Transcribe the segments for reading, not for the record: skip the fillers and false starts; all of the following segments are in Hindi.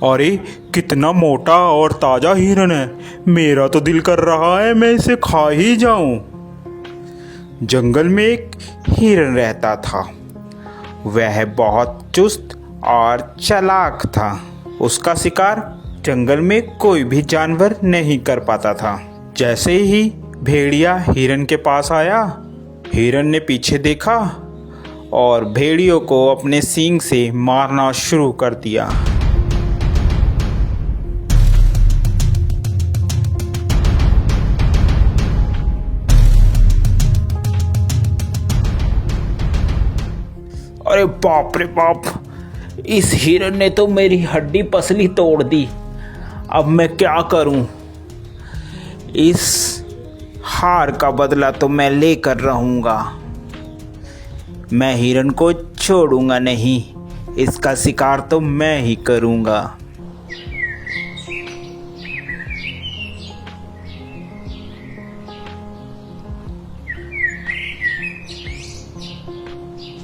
अरे कितना मोटा और ताजा हिरन है। मेरा तो दिल कर रहा है मैं इसे खा ही जाऊं। जंगल में एक हिरन रहता था। वह बहुत चुस्त और चालाक था। उसका शिकार जंगल में कोई भी जानवर नहीं कर पाता था। जैसे ही भेड़िया हिरन के पास आया, हिरन ने पीछे देखा और भेड़ियों को अपने सींग से मारना शुरू कर दिया। अरे बाप रे बाप, इस हिरन ने तो मेरी हड्डी पसली तोड़ दी। अब मैं क्या करूं? इस हार का बदला तो मैं लेकर रहूंगा। मैं हिरन को छोड़ूंगा नहीं। इसका शिकार तो मैं ही करूंगा।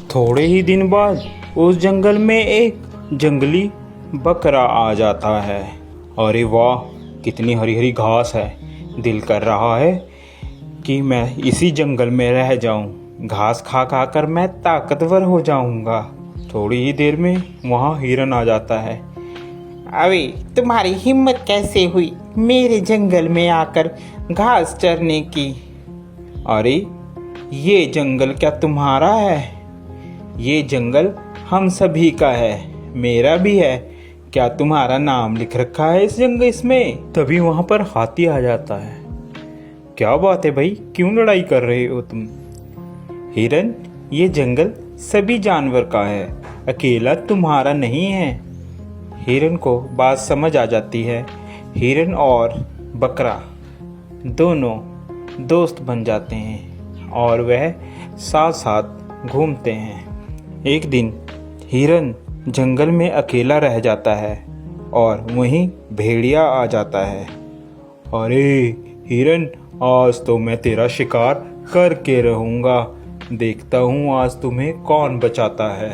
थोड़े ही दिन बाद उस जंगल में एक जंगली बकरा आ जाता है। अरे वाह, कितनी हरी हरी घास है। दिल कर रहा है कि मैं इसी जंगल में रह जाऊं। घास खा खा कर मैं ताकतवर हो जाऊंगा। थोड़ी ही देर में वहाँ हिरन आ जाता है। अरे तुम्हारी हिम्मत कैसे हुई मेरे जंगल में आकर घास चरने की? अरे ये जंगल क्या तुम्हारा है? ये जंगल हम सभी का है, मेरा भी है। क्या तुम्हारा नाम लिख रखा है इस जंगल इसमें? तभी वहां पर हाथी आ जाता है। क्या बात है भाई, क्यों लड़ाई कर रहे हो तुम? हिरन, ये जंगल सभी जानवर का है, अकेला तुम्हारा नहीं है। हिरन को बात समझ आ जाती है। हिरन और बकरा दोनों दोस्त बन जाते हैं और वह साथ साथ घूमते हैं। एक दिन हिरन जंगल में अकेला रह जाता है और वहीं भेड़िया आ जाता है। अरे हिरन, आज तो मैं तेरा शिकार करके रहूंगा। देखता हूँ आज तुम्हें कौन बचाता है।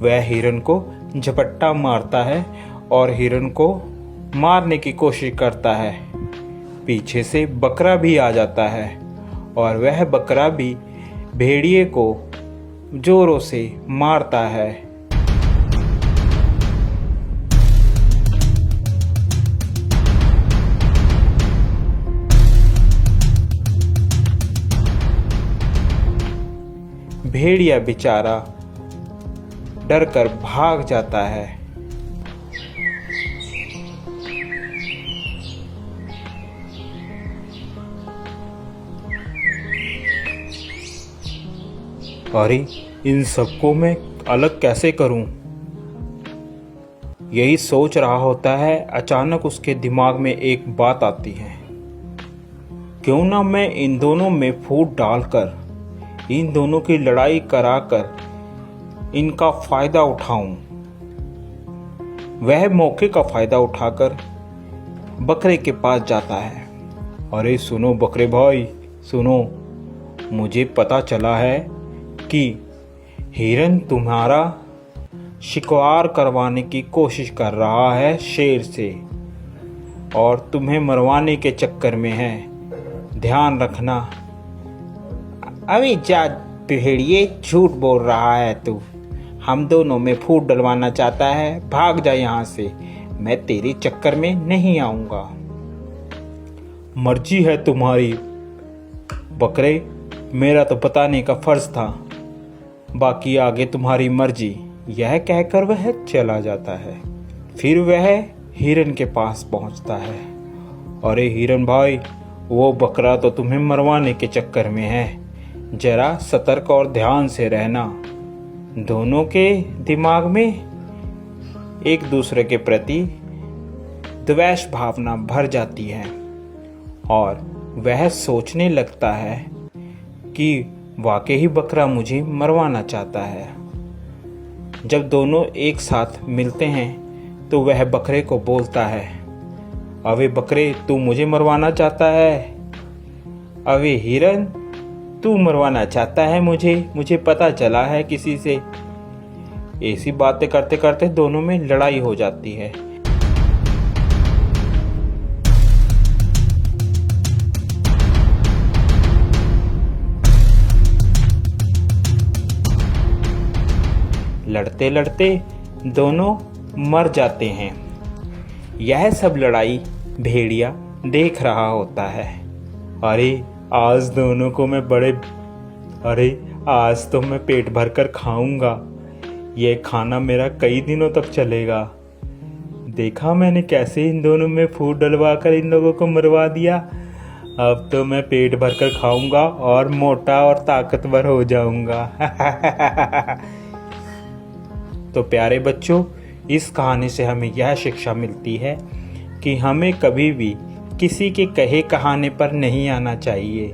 वह हिरन को झपट्टा मारता है और हिरन को मारने की कोशिश करता है। पीछे से बकरा भी आ जाता है और वह बकरा भी भेड़िए को जोरों से मारता है। भेड़िया बेचारा डरकर भाग जाता है। अरे इन सबको मैं अलग कैसे करूं? यही सोच रहा होता है, अचानक उसके दिमाग में एक बात आती है। क्यों ना मैं इन दोनों में फूट डालकर इन दोनों की लड़ाई कराकर इनका फायदा उठाऊं। वह मौके का फायदा उठाकर बकरे के पास जाता है। अरे सुनो बकरे भाई, सुनो, मुझे पता चला है कि हिरन तुम्हारा शिकार करवाने की कोशिश कर रहा है शेर से और तुम्हें मरवाने के चक्कर में है। ध्यान रखना। अभी जा भेड़िए, झूठ बोल रहा है तू। हम दोनों में फूट डलवाना चाहता है? भाग जा यहाँ से, मैं तेरे चक्कर में नहीं आऊंगा। मर्जी है तुम्हारी बकरे, मेरा तो बताने का फर्ज था, बाकी आगे तुम्हारी मर्जी। यह कहकर वह चला जाता है। फिर वह हिरन के पास पहुंचता है। अरे हिरन भाई, वो बकरा तो तुम्हें मरवाने के चक्कर में है, जरा सतर्क और ध्यान से रहना। दोनों के दिमाग में एक दूसरे के प्रति द्वेष भावना भर जाती है और वह सोचने लगता है कि वाकई ही बकरा मुझे मरवाना चाहता है। जब दोनों एक साथ मिलते हैं तो वह बकरे को बोलता है, अबे बकरे, तू मुझे मरवाना चाहता है? अबे हिरन, तू मरवाना चाहता है मुझे पता चला है किसी से। ऐसी बातें करते करते दोनों में लड़ाई हो जाती है। लड़ते लड़ते दोनों मर जाते हैं। यह सब लड़ाई भेड़िया देख रहा होता है। अरे आज दोनों को मैं आज तो मैं पेट भर कर खाऊंगा। यह खाना मेरा कई दिनों तक चलेगा। देखा मैंने कैसे इन दोनों में फूट डलवा कर इन लोगों को मरवा दिया। अब तो मैं पेट भर कर खाऊंगा और मोटा और ताकतवर हो जाऊंगा। तो प्यारे बच्चों, इस कहानी से हमें यह शिक्षा मिलती है कि हमें कभी भी किसी के कहे कहाने पर नहीं आना चाहिए,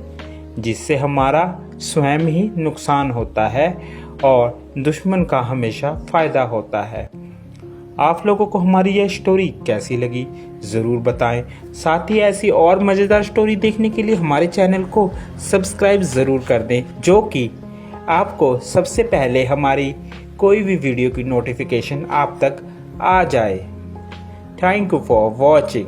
जिससे हमारा स्वयं ही नुकसान होता है और दुश्मन का हमेशा फ़ायदा होता है। आप लोगों को हमारी यह स्टोरी कैसी लगी ज़रूर बताएं। साथ ही ऐसी और मज़ेदार स्टोरी देखने के लिए हमारे चैनल को सब्सक्राइब ज़रूर कर दें, जो कि आपको सबसे पहले हमारी कोई भी वीडियो की नोटिफिकेशन आप तक आ जाए। Thank you for watching.